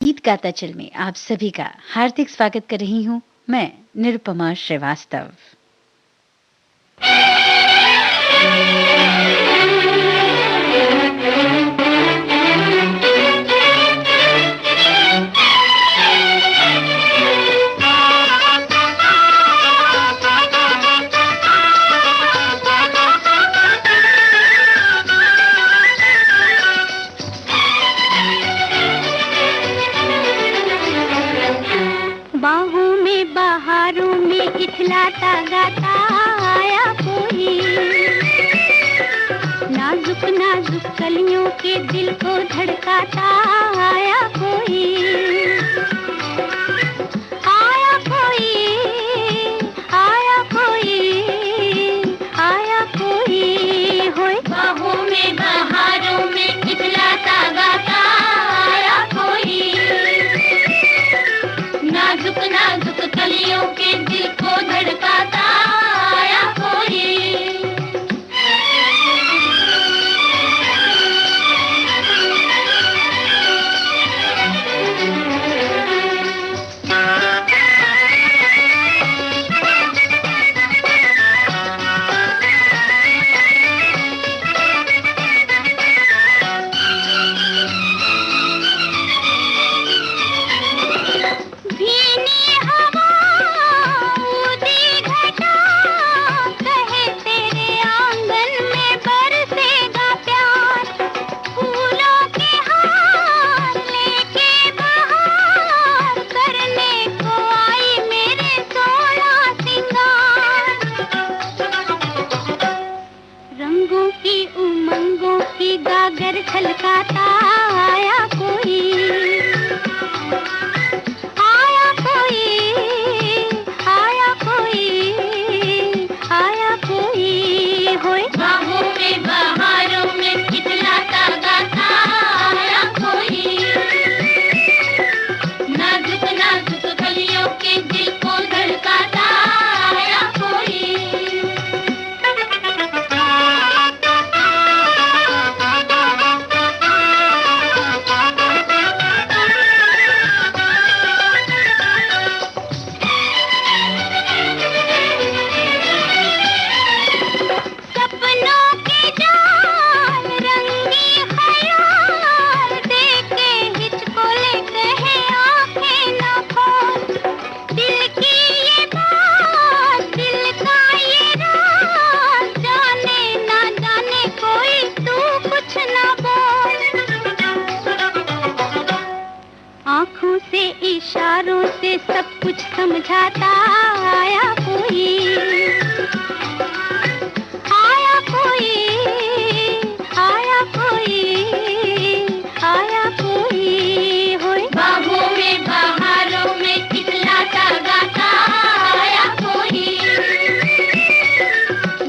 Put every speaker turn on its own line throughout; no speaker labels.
गीत गाता चल में आप सभी का हार्दिक स्वागत कर रही हूँ मैं निरुपमा श्रीवास्तव।
इखलाता गाता आया कोई, नाजुक नाजुक कलियों के दिल को धड़काता आया कोई, आया कोई, आया कोई, आया कोई होए। बाहों में बहारों में इखलाता गाता आया कोई, नाजुक नाजुक कलियों के दिल को धड़काता आया कोई। छलकाता आया कोई, आया कोई, आया कोई, आया कोई होए। बाहों में बहारों में इखलाता गाता आया कोई, नाजुक नाजुक कलियों के दिल को धड़काता आया कोई। आँखों से इशारों से सब कुछ समझाता आया कोई, आया कोई, आया कोई, आया कोई होए। बाहों में बहारों में इखलाता गाता आया कोई,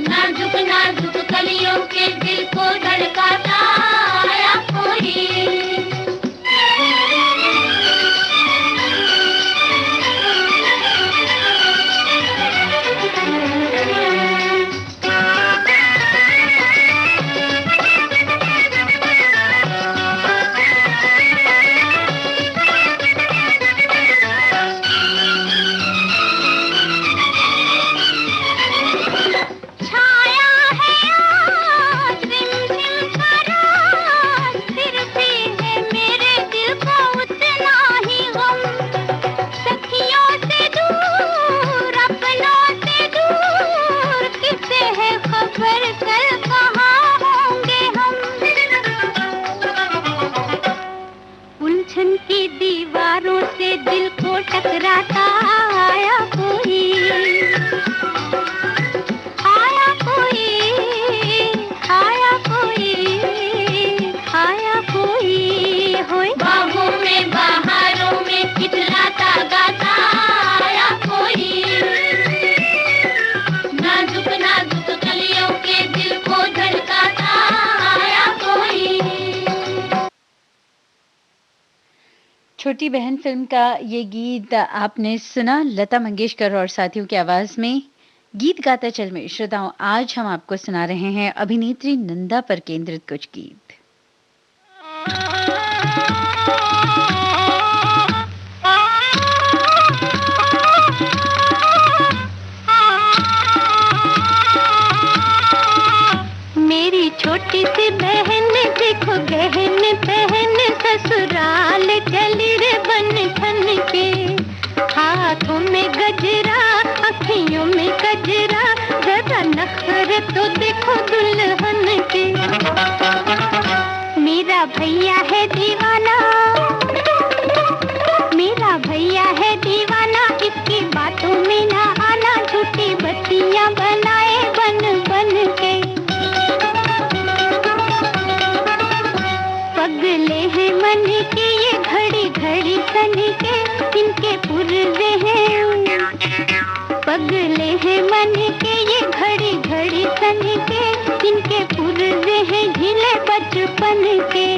नाजुक नाजुक कलियों के दिल को धड़काता आया कोई। उलझन की दीवारों से दिल को टकराता आया कोई, आया कोई, आया कोई, आया कोई होए। बाहों में बहारों में इखलाता गाता आया कोई, नाजुक नाजुक कलियों के दिल को धड़काता आया कोई।
छोटी बहन फिल्म का ये गीत आपने सुना लता मंगेशकर और साथियों की आवाज में। गीत गाता चल में श्रोताओं आज हम आपको सुना रहे हैं अभिनेत्री नंदा पर केंद्रित कुछ गीत।
भैया है दीवाना, मेरा भैया है दीवाना, इसकी बातों में ना आना, झूठी बत्तियां बनाए बन बन के। पगले हैं मन के ये घड़ी घड़ी सन के, इनके पुर्जे हैं। पगले हैं मन के ये घड़ी घड़ी सन के, इनके पुर्जे हैं ढीले बचपन के।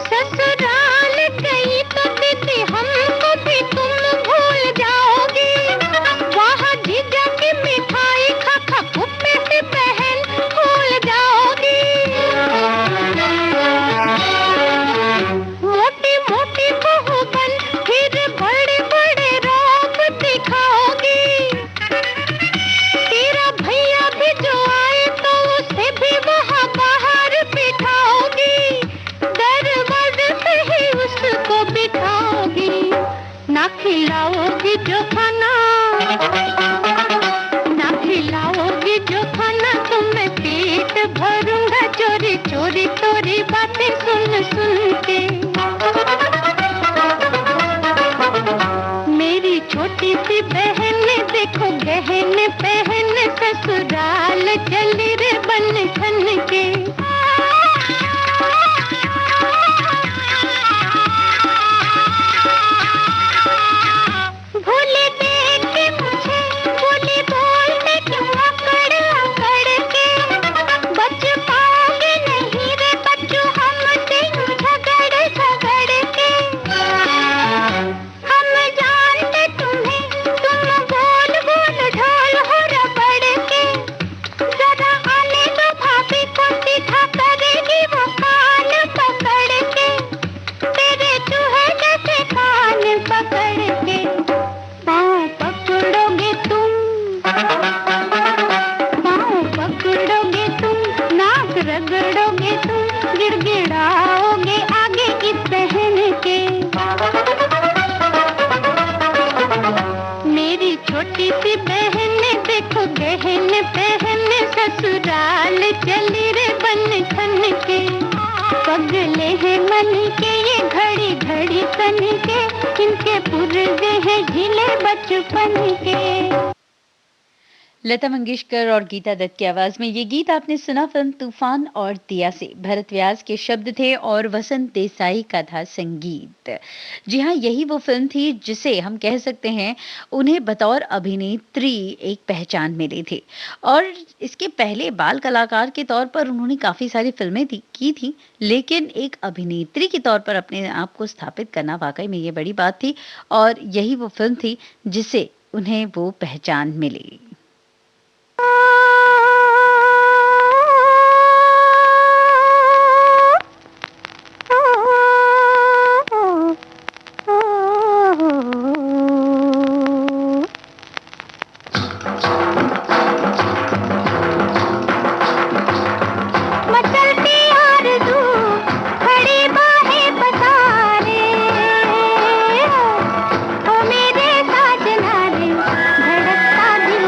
ससुराल गई तो दीदी हमको भी तुम भूल जाओगी, वहाँ जीजा की मिठाई खा खा कुप्पे से बहन भूल जाओगी। मोटी मोटी बहू बन फिर बड़े बड़े रोब दिखाओगी। तेरा भैया भी जो आए तो उसे भी वहाँ बाहर बिठाओगी, दरवाजे पे ही उसको बिठाओगी। ना खिलाओगी जो खाना, ना खिलाओगी जो खाना, तो मैं पेट भरूंगा चोरी चोरी तोरी बातें सुन सुन के। मेरी छोटी सी बहन देखो गहन पहन, ससुराल चली रे बन ठन के। भूले देख के मुझे, भूले बोलते क्यों अकड़ अकड़ के। बच पाओगे नहीं रे बच्चों हमसे यूं झगड़ झगड़ के। हम जानते तुम्हें, तुम बोल बोल ढोल हो रबड़ के। जरा आने दो भाभी को, सीधा करेगी वो कान पकड़ के, तेरे चूहे जैसे कान पकड़ के। पाँव पकड़ोगे तुम, पाँव पकड़ोगे तुम, नाक रगड़ोगे तुम, गिड़गिड़ाओगे आगे इस बहन के। मेरी छोटी सी बहन देखो गहन पहन, ससुराल चली रे बन ठन के। पगले हैं मन के ये घड़ी घड़ी सन के, इनके पुर्जे हैं ढीले बचपन के।
लता मंगेशकर और गीता दत्त की आवाज में ये गीत आपने सुना फिल्म तूफान और दिया से। भरत व्यास के शब्द थे और वसंत देसाई का था संगीत। जी हाँ, यही वो फिल्म थी जिसे हम कह सकते हैं उन्हें बतौर अभिनेत्री एक पहचान मिली थी। और इसके पहले बाल कलाकार के तौर पर उन्होंने काफी सारी फिल्में की थी, लेकिन एक अभिनेत्री के तौर पर अपने आप को स्थापित करना वाकई में ये बड़ी बात थी। और यही वो फिल्म थी जिसे उन्हें वो पहचान मिली।
मचलती आरज़ू, खड़ी बाहें पसारे, ओ मेरे साजना रे, धड़कता दिल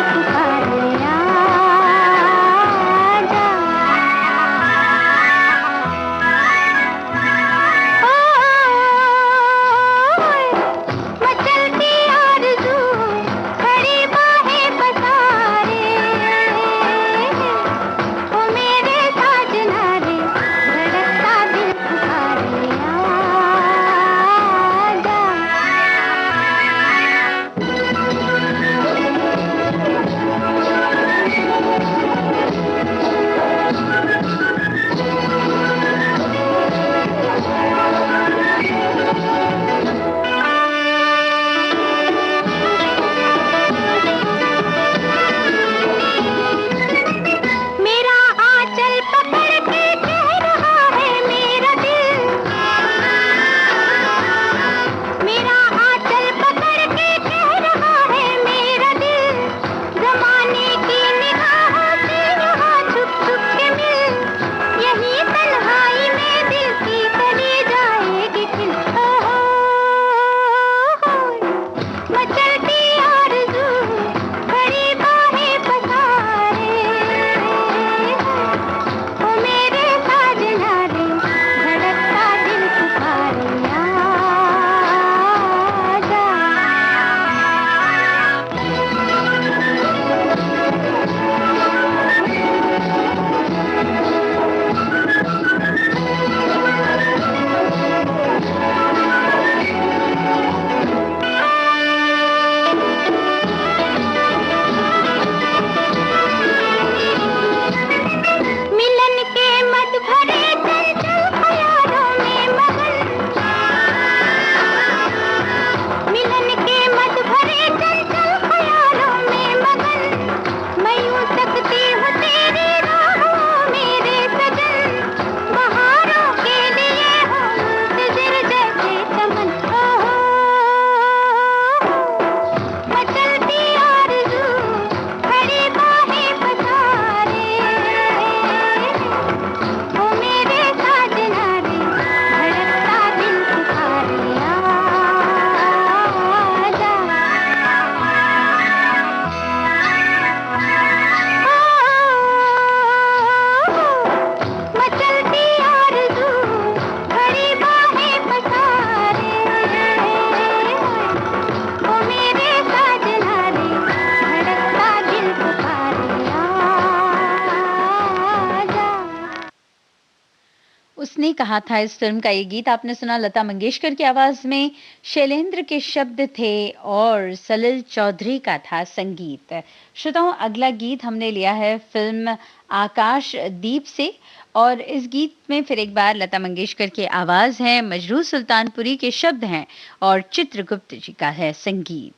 किसने कहा था इस फिल्म का ये गीत आपने सुना लता मंगेशकर की आवाज में, शैलेंद्र के शब्द थे और सलिल चौधरी का था संगीत। श्रोताओं, अगला गीत हमने लिया है फिल्म आकाश दीप से और इस गीत में फिर एक बार लता मंगेशकर की आवाज है, मजरूह सुल्तानपुरी के शब्द हैं और चित्रगुप्त जी का है संगीत।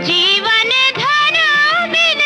जीवन धन बिन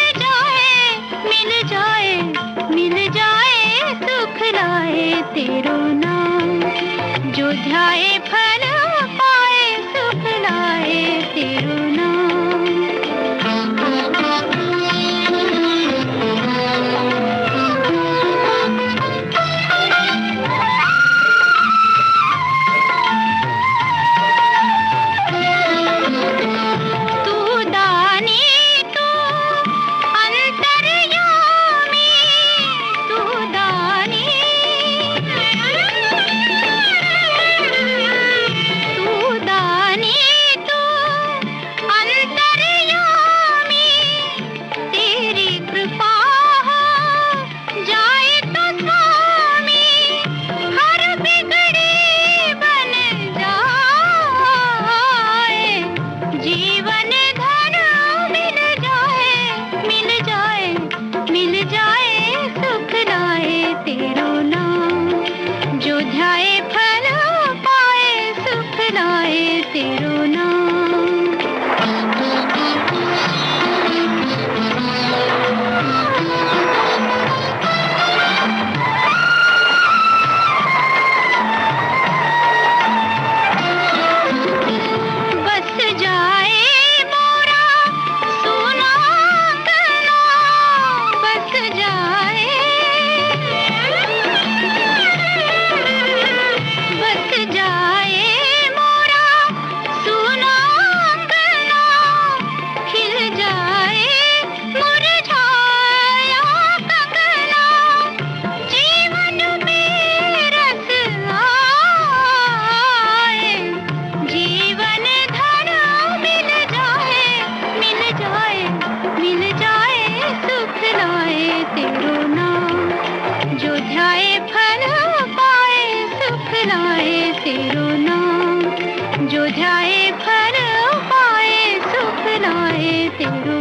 जाए तेरू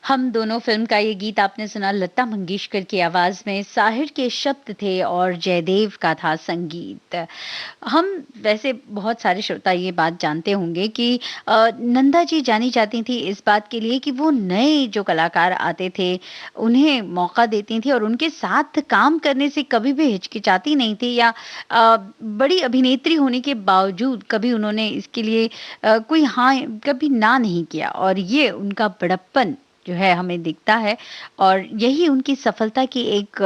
हम दोनों फिल्म का ये गीत आपने सुना लता मंगेशकर की आवाज में, साहिर के शब्द थे और जयदेव का था संगीत। हम वैसे बहुत सारे श्रोता ये बात जानते होंगे कि नंदा जी जानी जाती थी इस बात के लिए कि वो नए जो कलाकार आते थे, उन्हें मौका देती थी और उनके साथ काम करने से कभी भी हिचकिचाती नहीं थी या बड़ी अभिनेत्री होने के बावजूद कभी उन्होंने इसके लिए कोई हाँ कभी ना नहीं किया और ये उनका बड़प्पन जो है हमें दिखता है और यही उनकी सफलता की एक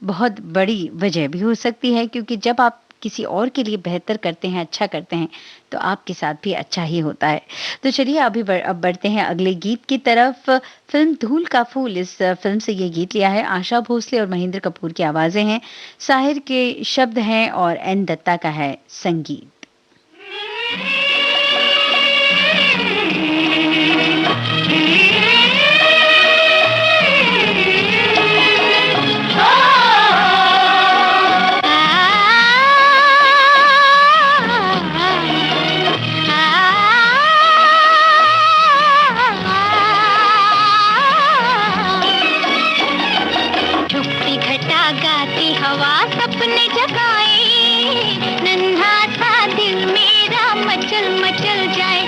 बहुत बड़ी वजह भी हो सकती है क्योंकि जब आप किसी और के लिए बेहतर करते हैं, अच्छा करते हैं, तो आपके साथ भी अच्छा ही होता है। तो चलिए अब बढ़ते हैं अगले गीत की तरफ। फिल्म धूल का फूल, इस फिल्म से ये गीत लिया है आशा भोसले और महेंद्र कपूर की आवाजें हैं, साहिर के शब्द हैं और एन दत्ता का है संगीत।
हवा सपने जगाए, नन्हा सा दिल मेरा मचल मचल जाए।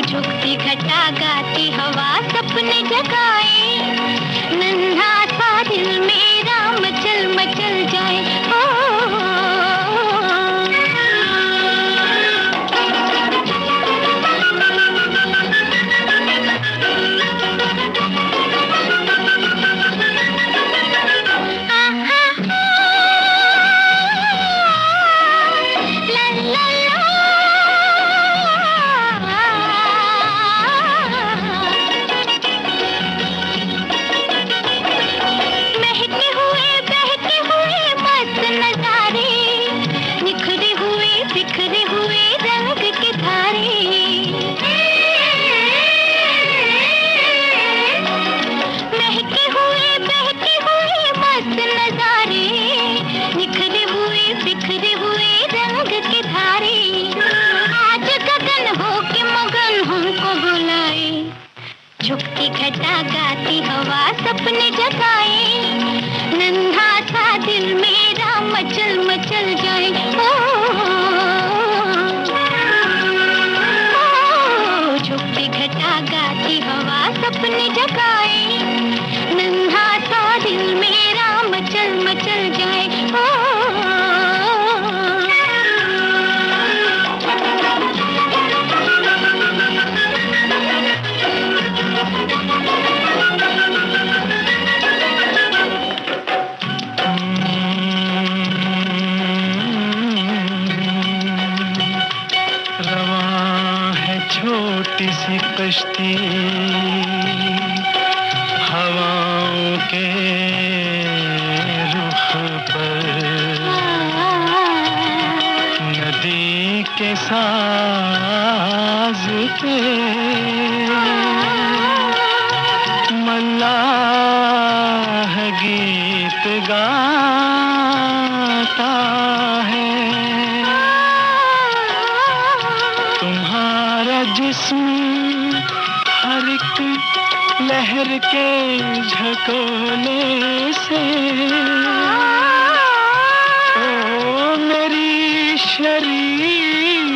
झुकती घटा गाती हवा सपने जगाए, नन्हा सा दिल मेरा मचल मचल जाए। झुकती घटा गाती हवा सपने जगाए, नन्हा सा दिल मेरा मचल मचल जाए। झुकती घटा गाती हवा सपने जगाए, नन्हा सा दिल मेरा मचल मचल जाए।
छोटी सी कश्ती हवाओं के रुख पर, नदी के साज पे मल्लाह गीत गाता है। जिस्म हर एक लहर के झकोले से, ओ मेरी शरीर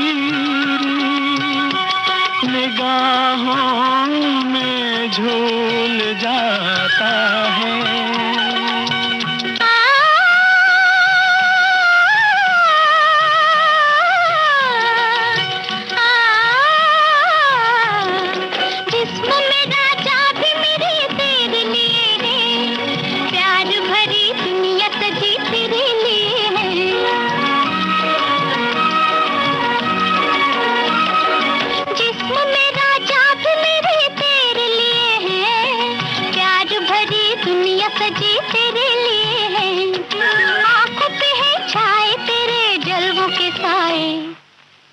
निगाहों में झूल जाता है।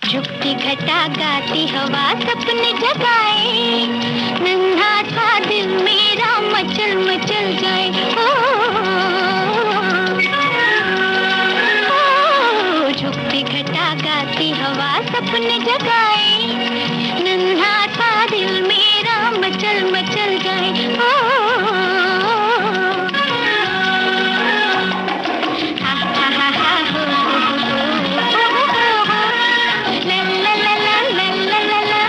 झुकती घटा गाती हवा सपने जगाए, नन्हा सा दिल मेरा मचल मचल जाए। झुकती सपने जगाए, नन्हा सा दिल मेरा मचल मचल जाए। ओ हा हा हा हा हो ला ला ला ला ला ला ला।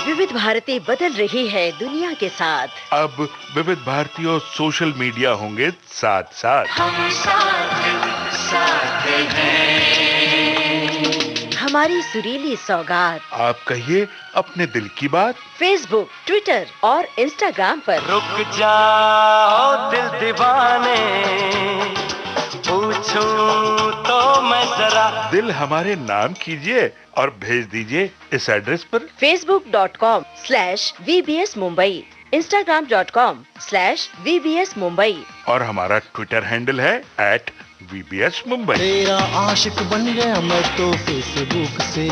विविध भारती बदल रही है दुनिया के साथ।
अब विविध भारती और सोशल मीडिया होंगे साथ साथ।
हम साथ हैं।
हमारी सुरीली सौगात
आप कहिए अपने दिल की बात।
फेसबुक, ट्विटर और इंस्टाग्राम पर।
रुक जाओ दिल दीवाने, पूछूं तो मैं जरा।
दिल हमारे नाम कीजिए और भेज दीजिए इस एड्रेस पर।
facebook.com/VBS Mumbai, Instagram.com/VBS Mumbai
और हमारा ट्विटर हैंडल है @VBS Mumbai।
तेरा आशिक बन गया मैं तो फेसबुक से,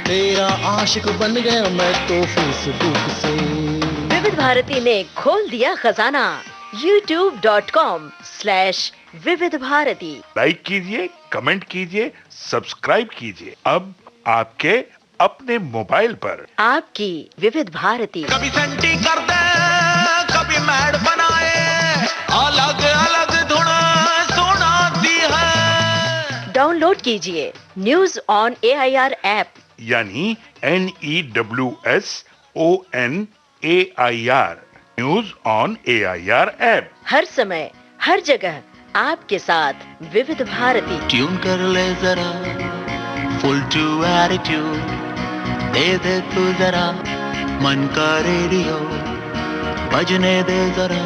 तेरा आशिक बन गया मैं तो फेसबुक से।
विविध भारती ने खोल दिया खजाना। youtube.com/विविध भारती।
लाइक कीजिए, कमेंट कीजिए, सब्सक्राइब कीजिए। अब आपके अपने मोबाइल पर
आपकी विविध भारती।
कभी सेंटी कर दे, कभी मैड बनाए, अलग अलग धुन सुनाती है।
डाउनलोड कीजिए न्यूज ऑन AIR ऐप,
यानी NEWSONAIR, news on AIR app.
हर समय हर जगह आपके साथ विविध भारती।
ट्यून कर ले जरा फुल टू एटीट्यूड, दे दे तू जरा मन का रेडियो, बजने दे जरा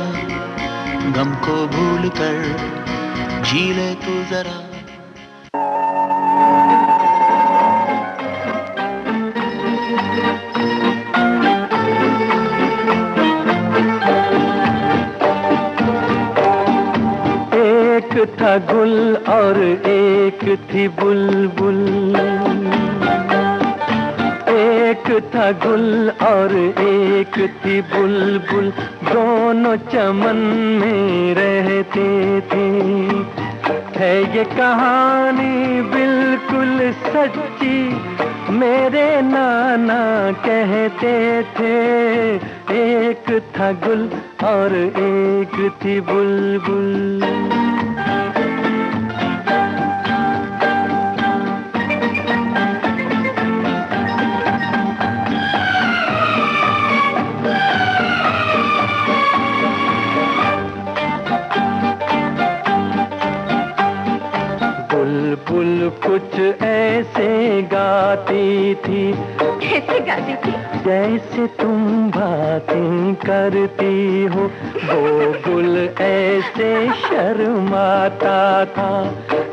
गम को भूल कर, जी ले तू जरा।
एक था गुल और एक थी बुलबुल, एक था गुल और एक थी बुलबुल, दोनों चमन में रहते थे। है ये कहानी बिल्कुल सच्ची, मेरे नाना कहते थे। एक था गुल और एक थी बुलबुल। बुलबुल कुछ ऐसे गाती थी।
कैसे गाती थी?
जैसे तुम बातें करती हो। वो गुल ऐसे शर्माता था,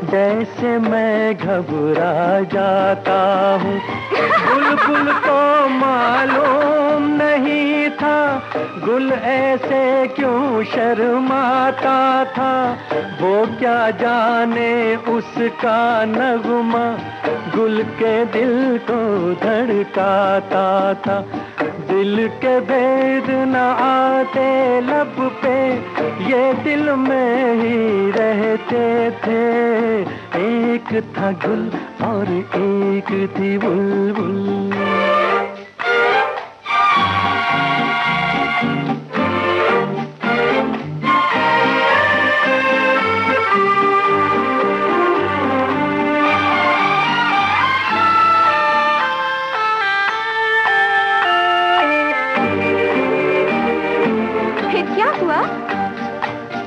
जैसे मैं घबरा जाता हूँ। बुलबुल को मालूम नहीं था गुल ऐसे क्यों शर्माता था। वो क्या जाने उसका नगमा गुल के दिल को धड़काता था। दिल के भेद न आते लब पे, ये दिल में ही रहते थे। एक था गुल और एक थी बुलबुल।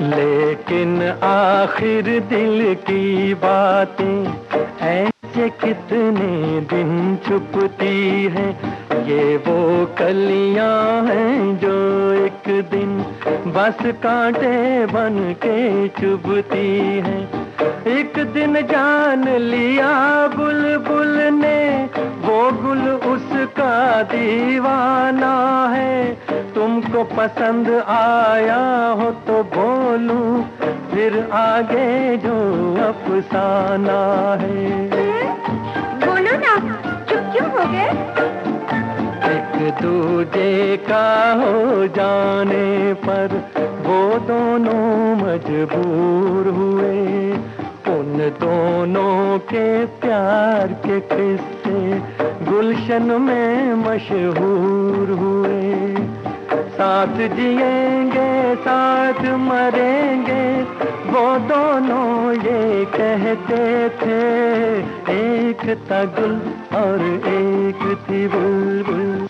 लेकिन आखिर दिल की बातें ऐसे कितने दिन छुपती है। ये वो कलियां हैं जो एक दिन बस कांटे बन के चुभती हैं। एक दिन जान लिया बुलबुल ने वो गुल उसका दीवाना है। तुमको पसंद आया हो तो बोलूं फिर आगे जो अफसाना है।
बोलो ना, चुप क्यों हो गए?
एक दूजे का हो जाने पर वो दोनों मजबूर हुए। उन दोनों के प्यार के किस्से गुलशन में मशहूर हुए। साथ जिएंगे साथ मरेंगे वो दोनों ये कहते थे। एक था गुल और एक थी बुलबुल।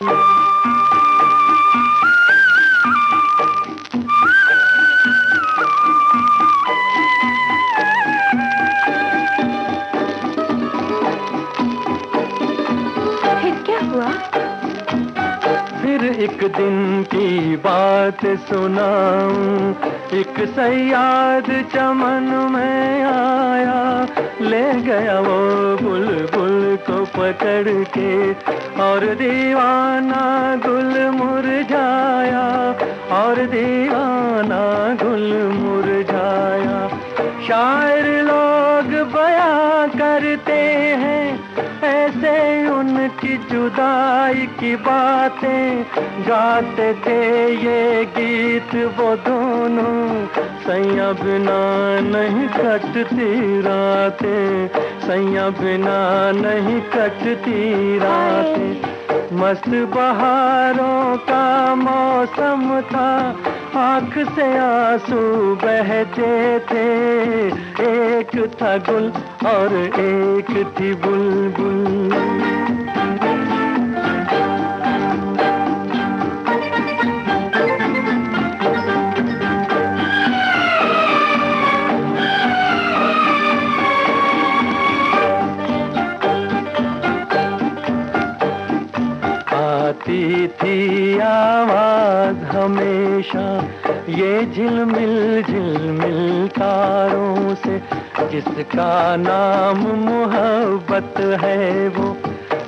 फिर क्या हुआ?
फिर एक दिन की बात सुनाऊं। एक सयाद चमन में आया, ले गया वो बुलबुल को पकड़ के, और दीवाना गुल मुरझाया, और दीवाना गुल मुरझाया। शायर लोग बयां करते हैं ऐसे उनकी जुदाई की बातें, गाते थे ये गीत वो दोनों। सैया बिना नहीं कटती रातें, सैया बिना नहीं कटती रातें। मस्त बहारों का मौसम था, आँख से आंसू बहते थे। एक था गुल और एक थी बुलबुल। आती थी आवाज हमेशा ये झिलमिल झिलमिल तारों से, जिसका नाम मोहब्बत है वो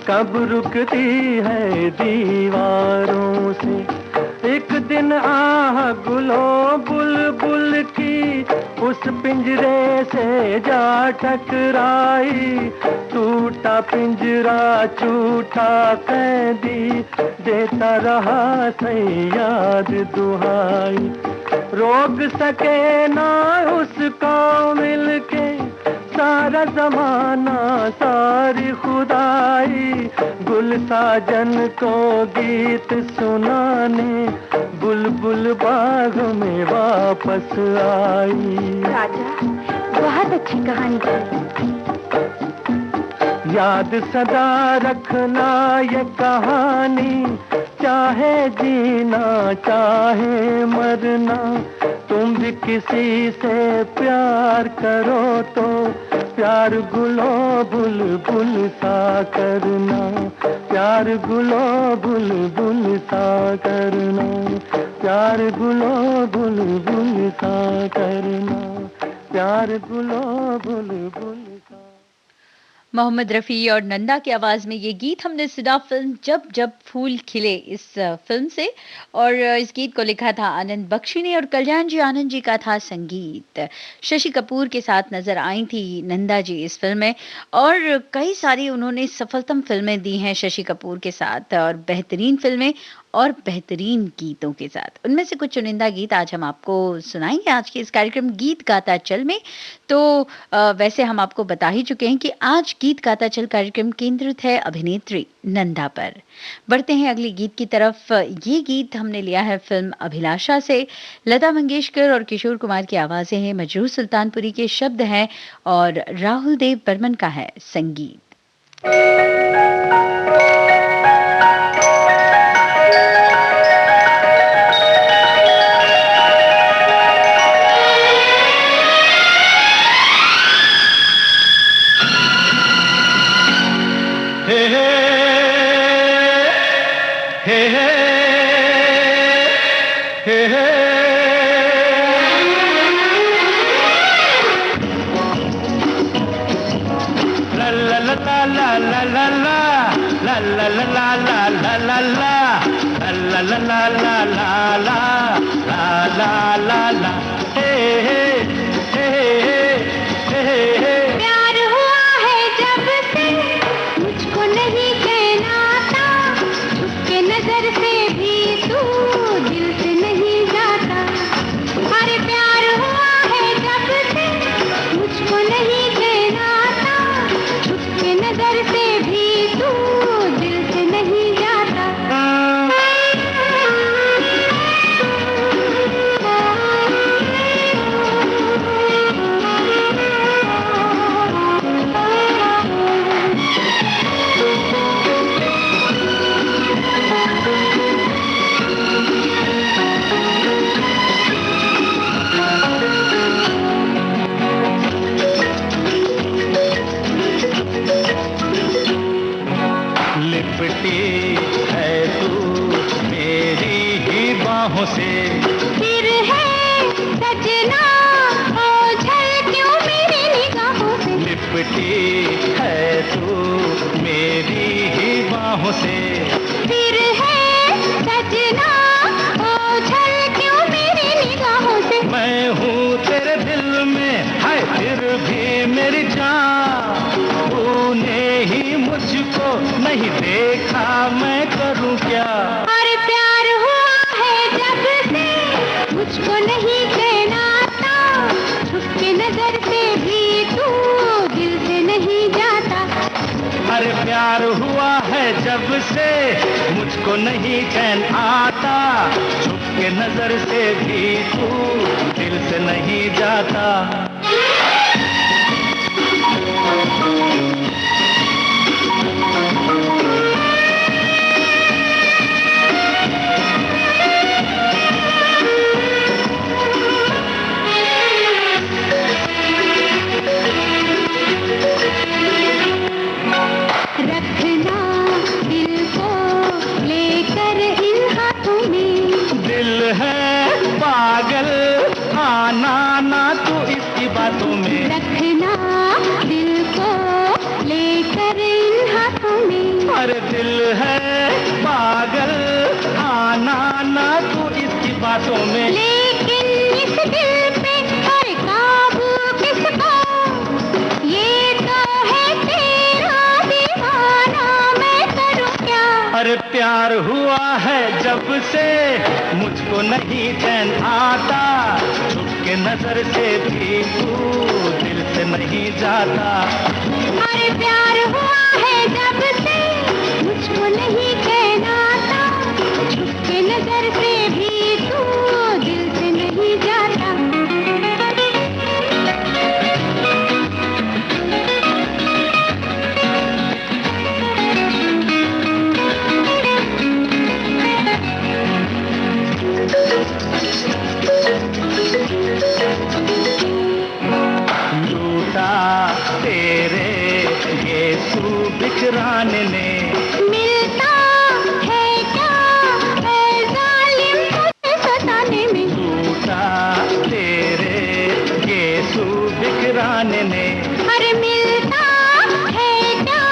कब रुकती है दीवारों से। एक दिन आह गुलो बुलबुल की उस पिंजरे से जा टकराई। टूटा पिंजरा छूटा कैदी, देता रहा सयाद दुहाई। रोक सके ना उसको मिलके सारा जमाना सारी खुदाई। गुल साजन को गीत सुनाने बुलबुल बाग में वापस आई।
राजा, बहुत अच्छी कहानी थी।
याद सदा रखना ये कहानी, चाहे जीना चाहे मरना। तुम भी किसी से प्यार करो तो प्यार गुलो बुलबुल सा करना, प्यार गुलो बुलबुल सा करना, प्यार गुलो बुलबुल सा करना, प्यार गुलो बुलबुल सा।
मोहम्मद रफ़ी और नंदा की आवाज़ में ये गीत हमने सुना फिल्म जब जब फूल खिले इस फिल्म से, और इस गीत को लिखा था आनंद बख्शी ने और कल्याण जी आनंद जी का था संगीत। शशि कपूर के साथ नजर आई थी नंदा जी इस फिल्म में, और कई सारी उन्होंने सफलतम फिल्में दी हैं शशि कपूर के साथ, और बेहतरीन फिल्में और बेहतरीन गीतों के साथ। उनमें से कुछ चुनिंदा गीत आज हम आपको सुनाएंगे आज के इस कार्यक्रम गीत गाता चल में। तो वैसे हम आपको बता ही चुके हैं कि आज गीत गाता चल कार्यक्रम केंद्रित है अभिनेत्री नंदा पर। बढ़ते हैं अगले गीत की तरफ। ये गीत हमने लिया है फिल्म अभिलाषा से। लता मंगेशकर और किशोर कुमार की आवाजें हैं, मजरूह सुल्तानपुरी के शब्द हैं और राहुल देव बर्मन का है संगीत।
प्यार हुआ है जब से मुझको नहीं कहना था, उसके से भी तू दिल से नहीं जाता। अरे प्यार हुआ है जब से मुझको नहीं चैन आता, छुप के नजर से भी तू दिल से नहीं जाता।
लिपटी है तू मेरी ही बाहों से,
फिर है सजना ओझल क्यों मेरी निगाहों से।
लिपटी है तू मेरी ही बाहों से,
फिर है सजना ओझल क्यों मेरी निगाहों से।
मैं हूँ तेरे दिल में है फिर भी मेरी जान, तूने ही मुझको नहीं देखा मैं करूँ क्या।
अरे प्यार हुआ है जब से मुझको नहीं चैन आता, छुप के नजर से भी तू दिल से नहीं जाता।
अरे प्यार हुआ है जब से मुझको नहीं चैन आता, छुप के नजर से भी तू दिल से नहीं जाता।
रखना दिल को लेकर इन हाथों में,
दिल है पागल आना ना तू इसकी बातों में।
रखना दिल को लेकर इन हाथों में।
अरे दिल है पागल आना ना तू इसकी बातों में।
लेकिन इस दिल पे हर काबू किसका, ये तो है तेरा दीवाना, मैं करूँ क्या।
अरे प्यार हुआ है जब से मुझको नहीं चैन आता, छुप के नजर से भी तू दिल से नहीं जाता।
अरे प्यार हुआ है जब से मुझको नहीं चैन आता, छुप के नजर से भी तू दिल से नहीं जाता।
लूटा तेरे यीशु बिखराने ने,
मिलता है क्या ऐ जालिम मुझे सताने में।
लूटा तेरे यीशु बिखराने ने,
अरे मिलता है क्या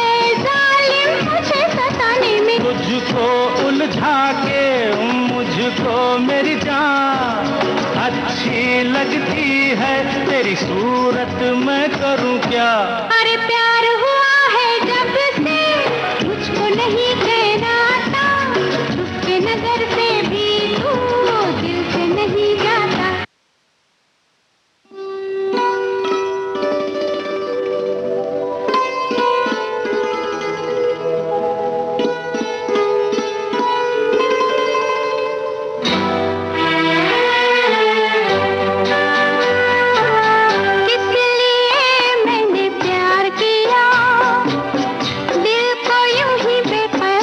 ऐ जालिम मुझे सताने में।
तुझको उलझा के मुझको मेरी जान अच्छी लगती है तेरी सूरत, मैं करूँ क्या।
अरे प्यार हुआ है जब से मुझको नहीं चैन आता, छुप के नजर से भी तू दिल से नहीं जाता। किस लिए मैंने प्यार किया, दिल को यूं ही बेकरार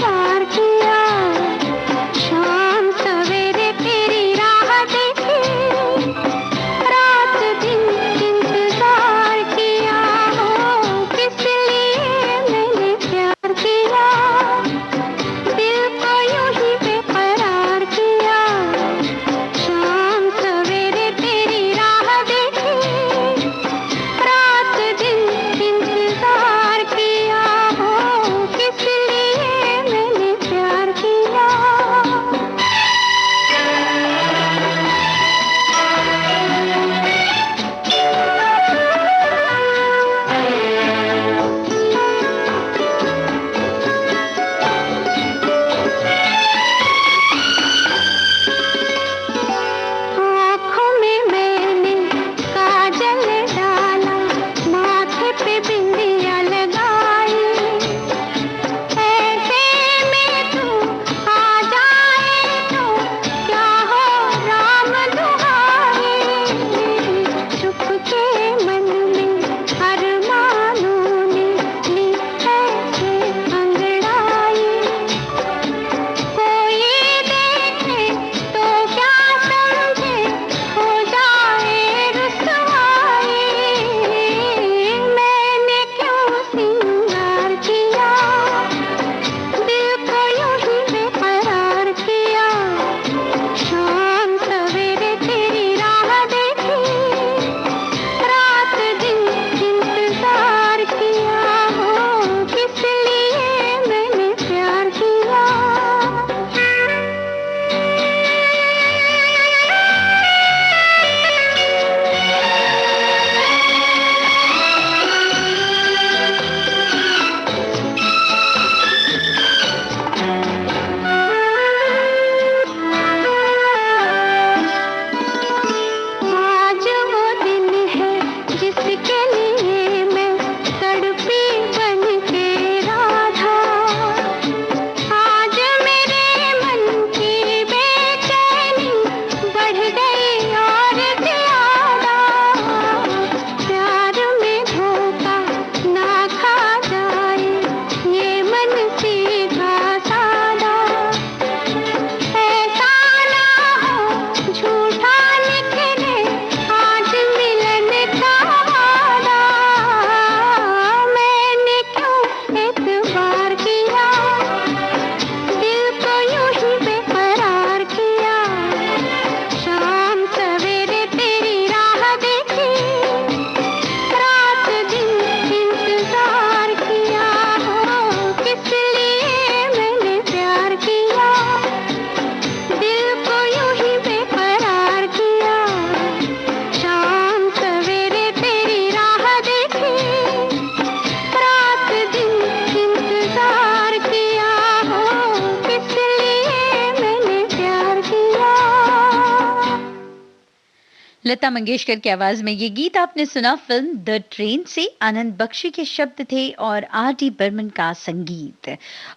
लता मंगेशकर की आवाज में ये गीत आपने सुना फिल्म द ट्रेन से। आनंद बख्शी के शब्द थे और आर डी बर्मन का संगीत।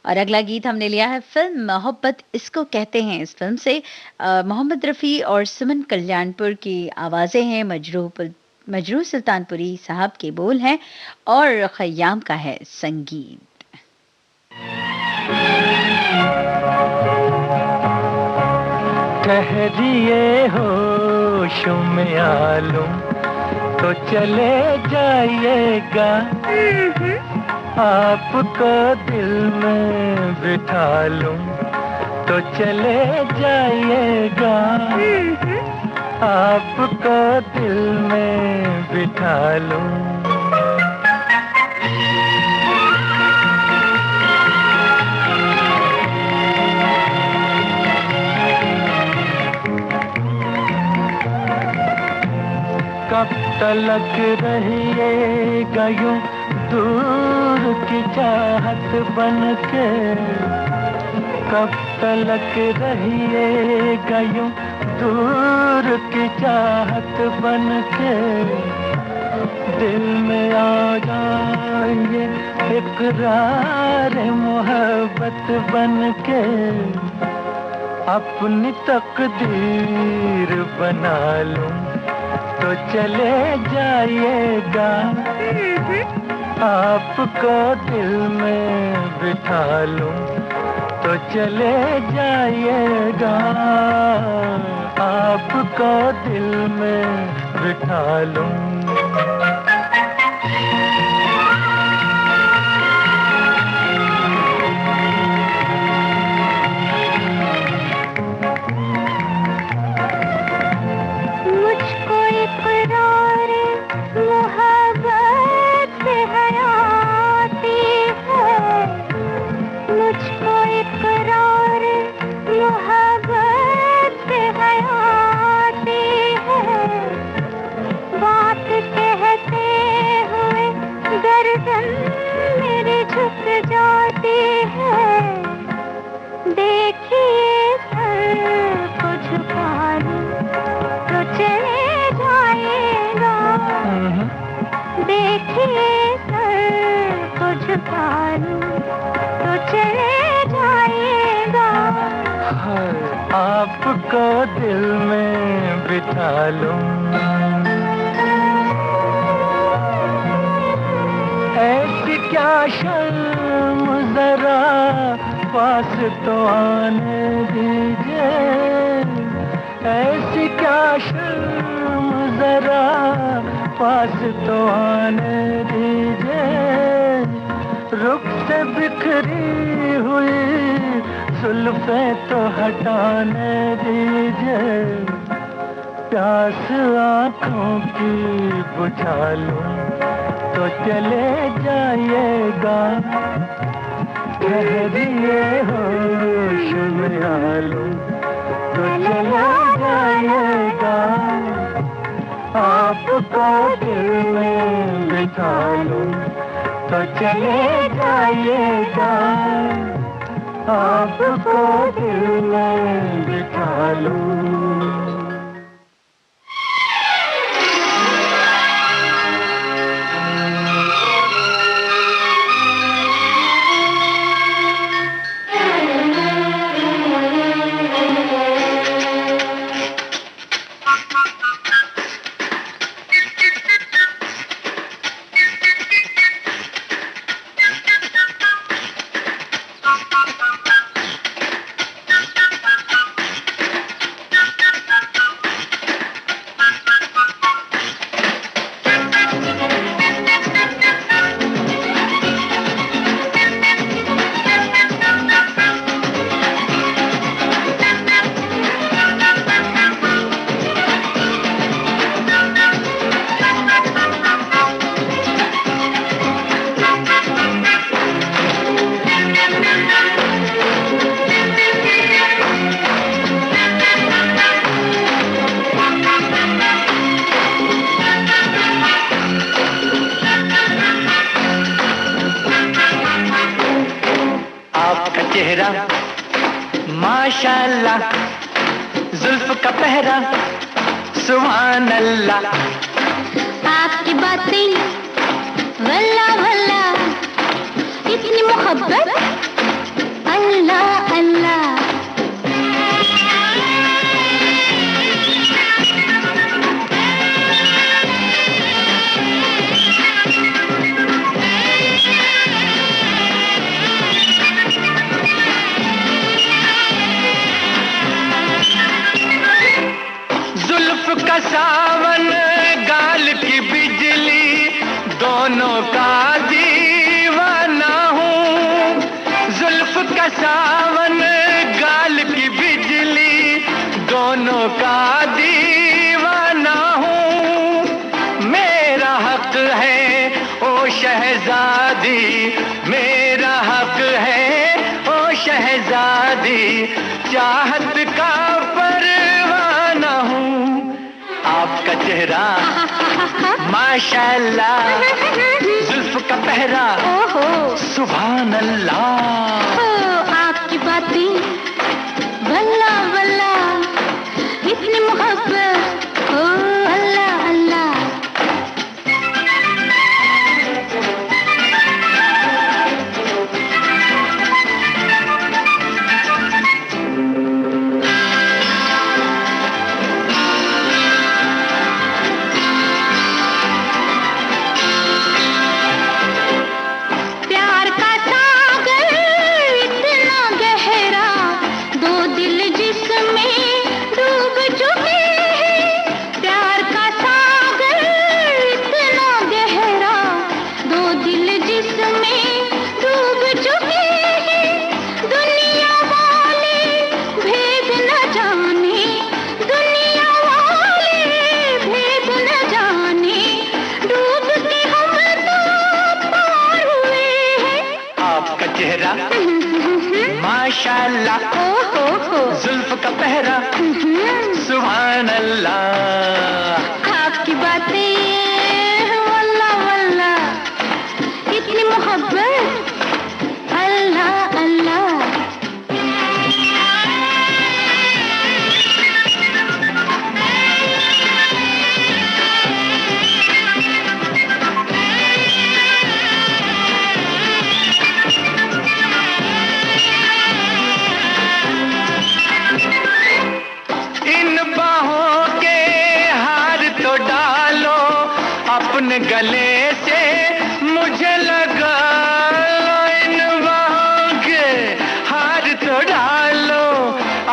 और अगला गीत हमने लिया है फिल्म मोहब्बत इसको कहते हैं। इस फिल्म से मोहम्मद रफी और सुमन कल्याणपुर की आवाजें हैं। मजरू सुल्तानपुरी साहब के बोल हैं और खयाम का है संगीत।
ठहरिए होश में आलूं तो चले जाइएगा, आपको दिल में बिठा लूं तो चले जाइएगा, आपको दिल में बिठा लूं। कब तलक रहिएगा यूं दूर की चाहत बनके, कब तलक रहिएगा यूं दूर की चाहत बनके, दिल में आ जाइए इकरार मोहब्बत बनके, अपनी तकदीर बना लूं तो चले जाइएगा, आपको दिल में बिठा लूं तो चले जाइएगा, आपको दिल में बिठा लूं। आपको दिल में बिठा लूं। ऐसी क्या शर्म जरा पास तो आने दीजिए, ऐसी क्या शर्म जरा पास तो आने दीजिए, रुख से बिखरी हुई जुल्फें तो हटाने दीजिए, प्यास आँखों की बुझा लूं तो चले जाइएगा, ठहरिए होश में आ लूं तो चले जाइएगा, आपको दिल में बिठा लूं तो चले जाइएगा, आपको दिल में बिठा लूं। सुभान अल्लाह।
आपकी बातें वल्ला वल्ला, इतनी मोहब्बत अल्लाह अल्लाह।
का सावन गाल की बिजली, दोनों का दीवाना हूँ। जुल्फ का सावन गाल की बिजली, दोनों का दीवाना हूँ। मेरा हक है ओ शहजादी, मेरा हक है ओ शहजादी, चाहत का परवाना हूँ। आपका चेहरा माशाअल्लाह, जुल्फ का पहरा सुभान अल्लाह।
आपकी बातें वल्ला वल्ला, इतनी मोहब्बत ओ अल्लाह अल्लाह।
माशाअल्लाह, जुल्फ का पहरा सुभान अल्लाह।
आपकी बातें वल्ला वल्ला, इतनी मोहब्बत अल्लाह अल्लाह।
अपने गले से मुझे लगा लो, इन बाहों के हार तो डालो।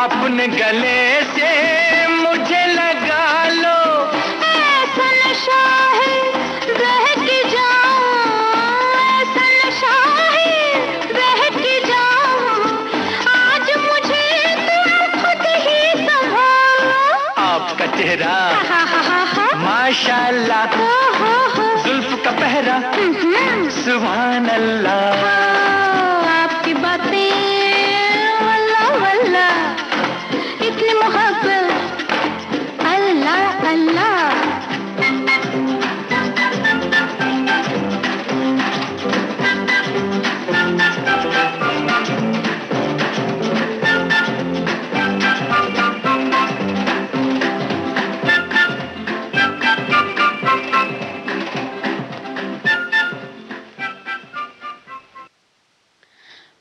अपने गले से मुझे लगा लो,
ऐसा नशा है बहक जाऊं, ऐसा नशा है बहक जाऊं। आज मुझे तुम खुद ही संभालो।
आपका चेहरा माशाअल्लाह, जुल्फ का पहरा सुभान अल्लाह।
आपकी बातें वल्ला वल्ला, इतनी मोहब्बत अल्लाह अल्लाह।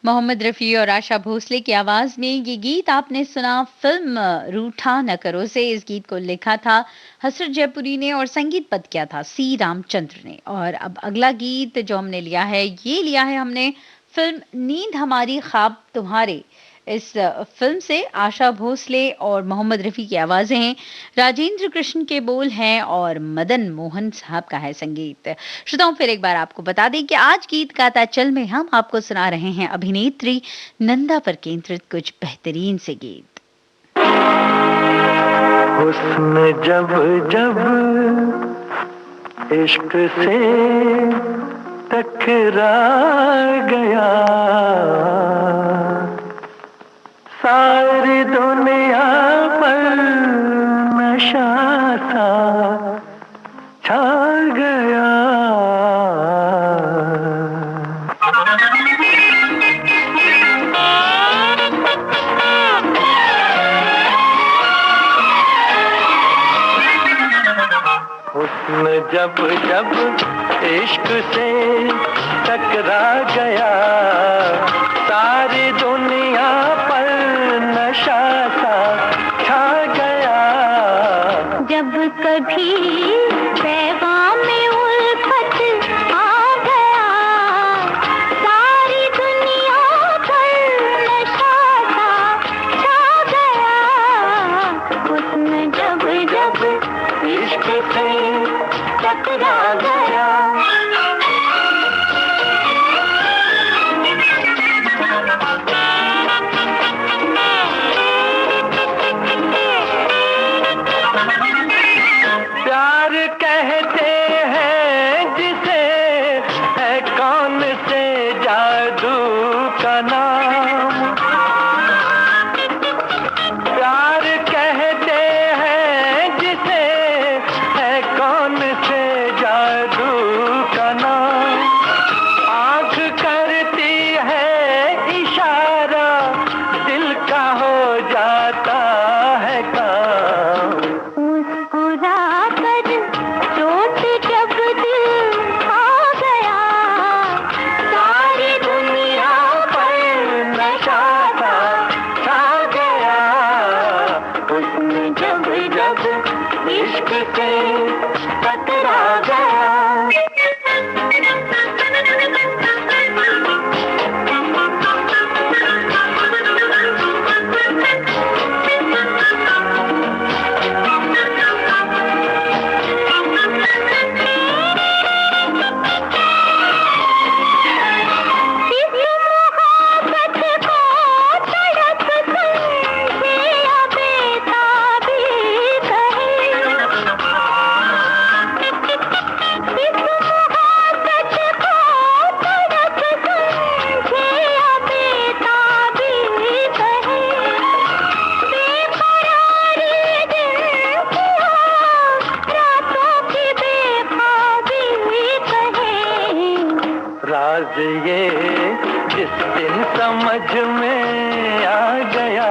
मोहम्मद रफ़ी और आशा भोसले की आवाज में ये गीत आपने सुना फिल्म रूठा न करो से। इस गीत को लिखा था हसरत जयपुरी ने और संगीत पद किया था सी रामचंद्र ने। और अब अगला गीत जो हमने लिया है, ये लिया है हमने फिल्म नींद हमारी ख्वाब तुम्हारे। इस फिल्म से आशा भोसले और मोहम्मद रफ़ी की आवाजें हैं, राजेंद्र कृष्ण के बोल हैं और मदन मोहन साहब का है संगीत। श्रोताओं, फिर एक बार आपको बता दें कि आज गीत गाता चल में हम आपको सुना रहे हैं अभिनेत्री नंदा पर केंद्रित कुछ बेहतरीन से गीत।
हुस्न जब जब इश्क से टकरा गया, सारी दुनिया पर नशा सा छा गया। हुस्न जब जब इश्क से टकरा गया, सारी दुनिया पर नशा सा छा गया।
जब कभी पैगाम में उल्फत आ गया, सारी दुनिया पर नशा सा छा गया। हुस्न जब जब
इश्क से टकरा गया। प्यार कहते हैं जिसे, है कौन से जादू का नाम। प्यार कहते हैं जिसे, है कौन से जादू का नाम। आँख करती है इशारा, दिल का हो जाता है काम।
मुस्कुरा कर चोट जब दिल खा गया, सारी दुनिया पर
नशा सा छा गया।
हुस्न जब जब
इश्क से टकरा गया। राज ये जिस दिन समझ में आ गया,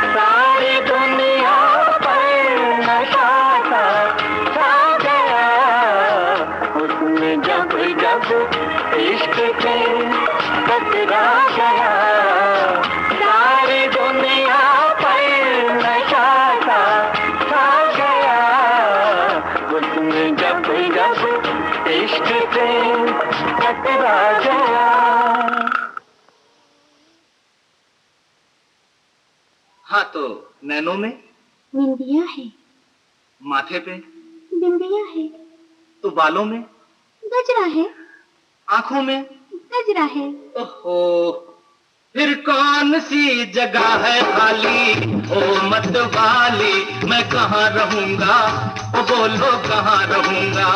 सारी दुनिया पर नशा सा छा गया। हुस्न जब जब इश्क से टकरा गया, सारी दुनिया पर नशा सा छा गया। हुस्न जब जब इश्क से टकरा गया।
हाँ तो नैनों में
बिंदिया है,
माथे पे
बिंदिया है,
तो बालों में
गजरा है,
आंखों में
गजरा है।
ओहो, फिर कौन सी जगह है खाली, ओ मत वाली मैं कहाँ रहूंगा, ओ बोलो कहाँ रहूंगा।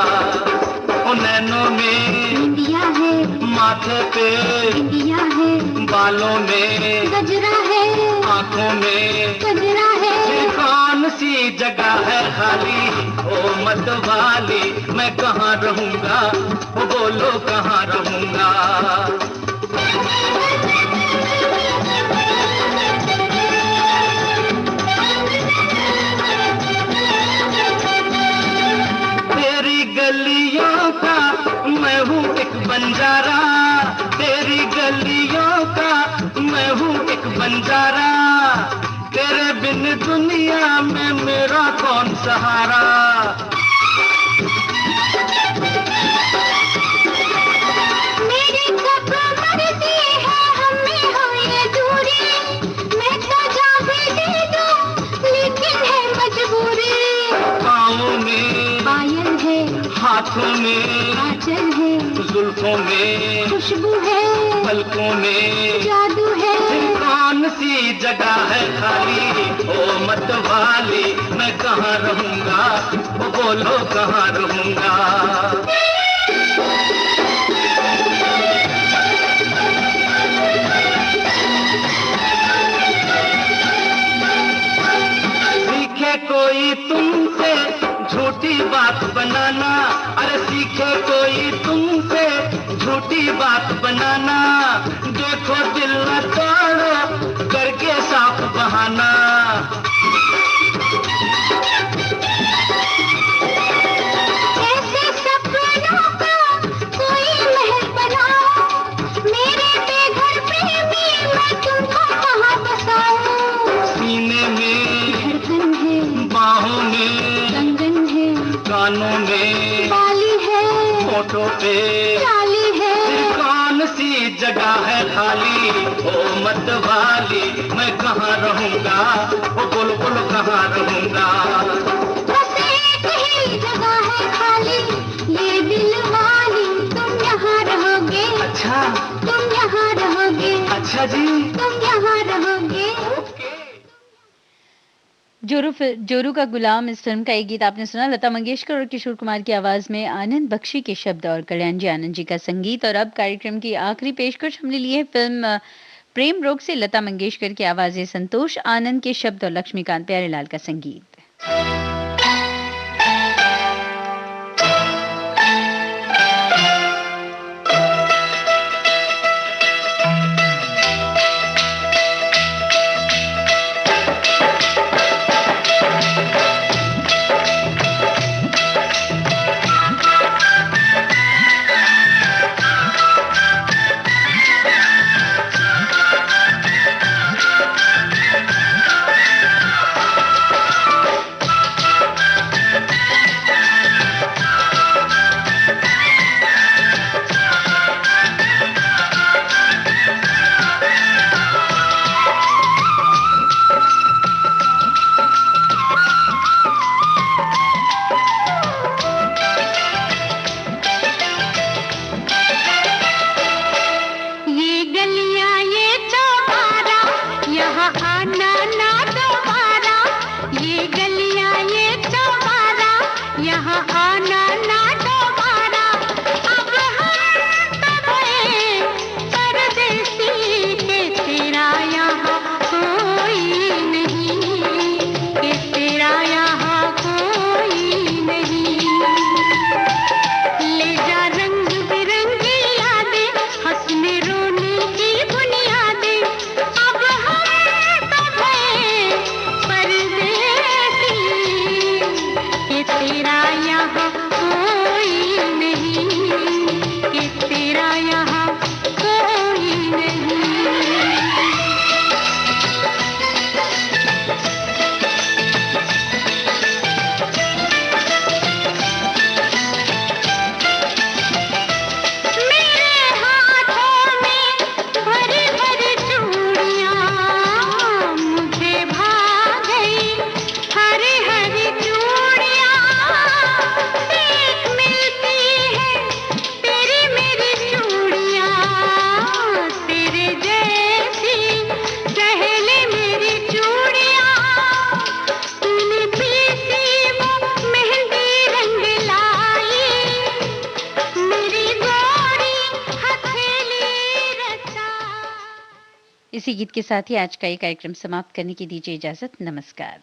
ओ नैनों में
बिंदिया है,
माथे पे
बिंदिया है,
बालों में
गजरा है,
आंखों में
गजरा है।
फिर कौन सी जगह है खाली, ओ मत वाली मैं कहाँ रहूंगा, ओ बोलो कहाँ रहूंगा। तेरी गलियों का मैं हूँ एक बंजारा, तेरी गलियों का मैं हूँ एक बंजारा। तेरे बिन दुनिया में मेरा कौन सहारा।
मेरी कब मर्जी है हमें हो ये दूरी, मैं तो जान भी दे दूं लेकिन है मजबूरी।
पाँवों में
पायल है,
हाथों में
आंचल है,
जुल्फों में
खुशबू है,
पलकों में
जादू है।
फिर कौन सी जगह है खाली, ओ मत वाली मैं कहाँ रहूंगा, ओ बोलो कहाँ रहूंगा। सीखे कोई तुमसे झूठी बात बनाना, अरे सीखे कोई तुमसे झूठी बात बनाना। देखो दिल न तोड़ो करके साफ बहाना। होठों पे
लाली है।
फिर कौन सी जगह है खाली ओ मत वाली, मैं कहाँ रहूंगा, ओ बोलो बोलो कहाँ रहूंगा।
बस एक ही जगह है खाली, ये दिल वाली, तुम यहाँ रहोगे।
अच्छा
तुम यहाँ रहोगे।
अच्छा जी।
तुम यहाँ रहोगे।
जोरू का गुलाम इस फिल्म का एक गीत आपने सुना। लता मंगेशकर और किशोर कुमार की आवाज में आनंद बख्शी के शब्द और कल्याण जी आनंद जी का संगीत। और अब कार्यक्रम की आखिरी पेशकश हमने ली है फिल्म प्रेम रोग से लता मंगेशकर की आवाजें, संतोष आनंद के शब्द और लक्ष्मीकांत प्यारेलाल का संगीत। इसी गीत के साथ ही आज का ये कार्यक्रम समाप्त करने की दीजिए इजाजत। नमस्कार।